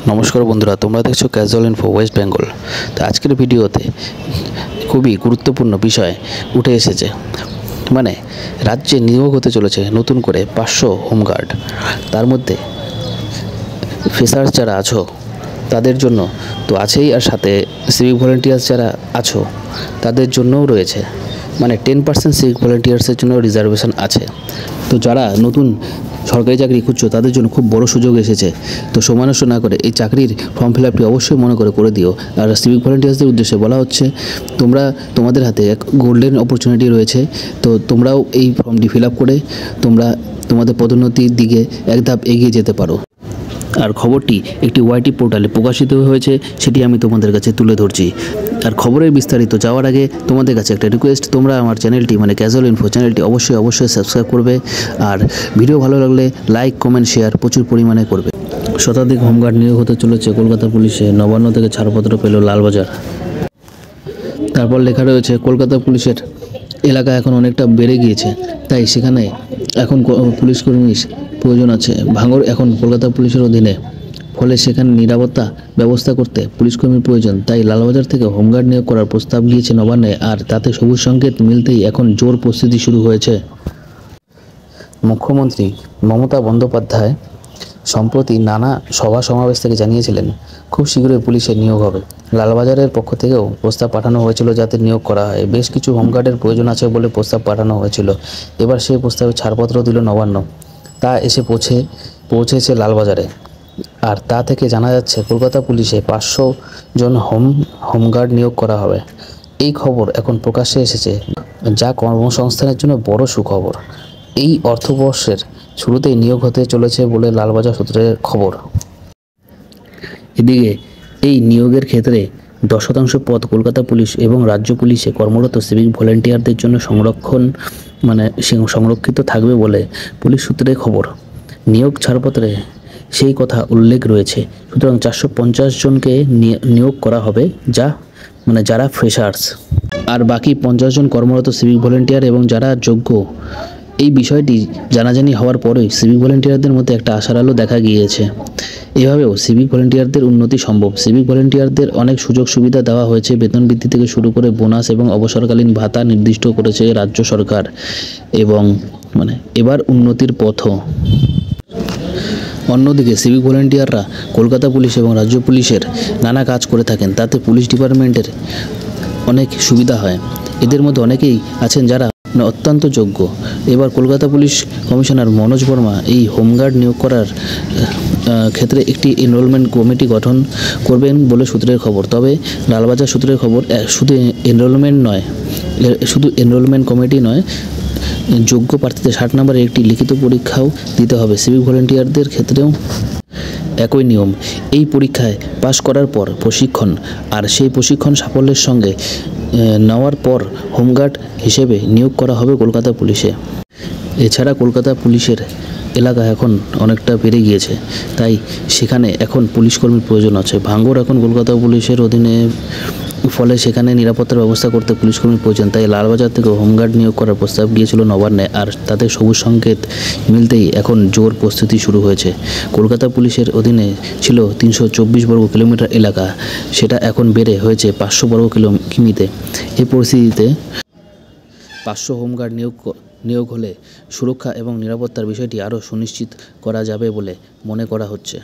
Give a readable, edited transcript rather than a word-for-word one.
নমস্কার বন্ধুরা, তোমরা দেখছো ক্যাজুয়াল ইনফো ওয়েস্ট বেঙ্গল। তো আজকের ভিডিওতে খুবই গুরুত্বপূর্ণ বিষয় উঠে এসেছে। মানে রাজ্যে নিয়োগ হতে চলেছে নতুন করে 500 হোমগার্ড। তার মধ্যে ফ্রেশার্স যারা আছো তাদের জন্য তো আছেই, আর সাথে সিভিক ভলেন্টিয়ার্স যারা আছো তাদের জন্যও রয়েছে। মানে 10% সিভিক ভলেন্টিয়ার্সের জন্য রিজার্ভেশন আছে। তো যারা নতুন সরকারি চাকরি খুঁজছো তাদের জন্য খুব বড় সুযোগ এসেছে। তো সময় নষ্ট না করে এই চাকরির ফর্ম ফিল আপটি অবশ্যই মনে করে দিও। আর সিভিক ভলেন্টিয়ার্সদের উদ্দেশ্যে বলা হচ্ছে, তোমাদের হাতে এক গোল্ডেন অপরচুনিটি রয়েছে। তো তোমরাও এই ফর্মটি ফিল আপ করে তোমাদের পদোন্নতির দিকে এক ধাপ এগিয়ে যেতে পারো। আর খবরটি একটি ওয়াইটি পোর্টালে প্রকাশিত হয়েছে, সেটি আমি তোমাদের কাছে তুলে ধরছি। আর খবরের বিস্তারিত যাওয়ার আগে তোমাদের কাছে একটা রিকোয়েস্ট, তোমরা আমার চ্যানেলটি মানে ক্যাজুয়াল ইনফো চ্যানেলটি অবশ্যই সাবস্ক্রাইব করবে। আর ভিডিও ভালো লাগলে লাইক, কমেন্ট, শেয়ার প্রচুর পরিমাণে করবে। শতাধিক হোমগার্ড নিয়োগ হতে চলেছে কলকাতা পুলিশে। নবান্ন থেকে ছাড়পত্র পেল লালবাজার। তারপর লেখা রয়েছে, কলকাতা পুলিশের এলাকা এখন অনেকটা বেড়ে গিয়েছে, তাই সেখানে এখন পুলিশ কর্মীর প্রয়োজন আছে। ভাঙড় এখন কলকাতা পুলিশের অধীনে, ফলে সেখানে নিরাপত্তা ব্যবস্থা করতে পুলিশকর্মীর প্রয়োজন। তাই লালবাজার থেকে হোমগার্ড নিয়োগ করার প্রস্তাব গিয়েছে নবান্নে, আর তাতে সবুজ সংকেত মিলতেই এখন জোর প্রস্তুতি শুরু হয়েছে। মুখ্যমন্ত্রী মমতা বন্দ্যোপাধ্যায় সম্প্রতি নানা সভা সমাবেশ থেকে জানিয়েছিলেন খুব শীঘ্রই পুলিশের নিয়োগ হবে। লালবাজারের পক্ষ থেকেও প্রস্তাব পাঠানো হয়েছিল যাতে নিয়োগ করা হয়। বেশ কিছু হোমগার্ডের প্রয়োজন আছে বলে প্রস্তাব পাঠানো হয়েছিল। এবার সেই প্রস্তাবে ছাড়পত্র দিল নবান্ন। তা এসে পৌঁছেছে লালবাজারে। আর তা থেকে জানা যাচ্ছে কলকাতা পুলিশে 500 জন হোমগার্ড নিয়োগ করা হবে। এই খবর এখন প্রকাশ্যে এসেছে, যা কর্মসংস্থানের জন্য বড় সুখবর। এই অর্থবর্ষের শুরুতেই নিয়োগ হতে চলেছে বলে লালবাজার সূত্রের খবর। এদিকে এই নিয়োগের ক্ষেত্রে 10% পদ কলকাতা পুলিশ এবং রাজ্য পুলিশে কর্মরত সিভিক ভলেন্টিয়ারদের জন্য সংরক্ষিত থাকবে বলে পুলিশ সূত্রে খবর। নিয়োগ ছাড়পত্রে সেই কথা উল্লেখ রয়েছে। সুতরাং 450 জনকে নিয়োগ করা হবে, যারা ফ্রেশার্স, আর বাকি 50 জন কর্মরত সিভিক ভলেন্টিয়ার এবং যারা যোগ্য। এই বিষয়টি জানাজানি হওয়ার পরেই সিভিক ভলেন্টিয়ারদের মধ্যে একটা আশার আলো দেখা গিয়েছে। এভাবেও সিভিক ভলেন্টিয়ারদের উন্নতি সম্ভব। সিভিক ভলেন্টিয়ারদের অনেক সুযোগ সুবিধা দেওয়া হয়েছে। বেতন বৃদ্ধি থেকে শুরু করে বোনাস এবং অবসরকালীন ভাতা নির্দিষ্ট করেছে রাজ্য সরকার, এবং এবার উন্নতির পথও। অন্যদিকে সিভিক ভলেন্টিয়াররা কলকাতা পুলিশ এবং রাজ্য পুলিশের নানা কাজ করে থাকেন, তাতে পুলিশ ডিপার্টমেন্টের অনেক সুবিধা হয়। এদের মধ্যে অনেকেই আছেন যারা অত্যন্ত যোগ্য। এবার কলকাতা পুলিশ কমিশনার মনোজ বর্মা এই হোমগার্ড নিয়োগ করার ক্ষেত্রে একটি এনরোলমেন্ট কমিটি গঠন করবেন বলে সূত্রের খবর। তবে লালবাজার সূত্রের খবর, শুধু এনরোলমেন্ট কমিটি নয়, যোগ্য প্রার্থীদের 60 নম্বরের একটি লিখিত পরীক্ষাও দিতে হবে। সিভিক ভলেন্টিয়ারদের ক্ষেত্রেও একই নিয়ম। এই পরীক্ষায় পাশ করার পর প্রশিক্ষণ, আর সেই প্রশিক্ষণ সাফল্যের সঙ্গে নেওয়ার পর হোমগার্ড হিসেবে নিয়োগ করা হবে কলকাতা পুলিশে। এছাড়া কলকাতা পুলিশের এলাকা এখন অনেকটা বেড়ে গিয়েছে, তাই সেখানে এখন পুলিশকর্মীর প্রয়োজন আছে। ভাঙড় এখন কলকাতা পুলিশের অধীনে, ফলে সেখানে নিরাপত্তার ব্যবস্থা করতে পুলিশকর্মীর প্রয়োজন। তাই লালবাজার থেকে হোমগার্ড নিয়োগ করার প্রস্তাব গিয়েছিল নবান্নে, আর তাতে সবুজ সংকেত মিলতেই এখন জোর প্রস্তুতি শুরু হয়েছে। কলকাতা পুলিশের অধীনে ছিল 324 বর্গ কিলোমিটার এলাকা, সেটা এখন বেড়ে হয়েছে 500 বর্গ কিমিতে। এই পরিস্থিতিতে 500 হোমগার্ড নিয়োগ হলে সুরক্ষা এবং নিরাপত্তার বিষয়টি আরও সুনিশ্চিত করা যাবে বলে মনে করা হচ্ছে।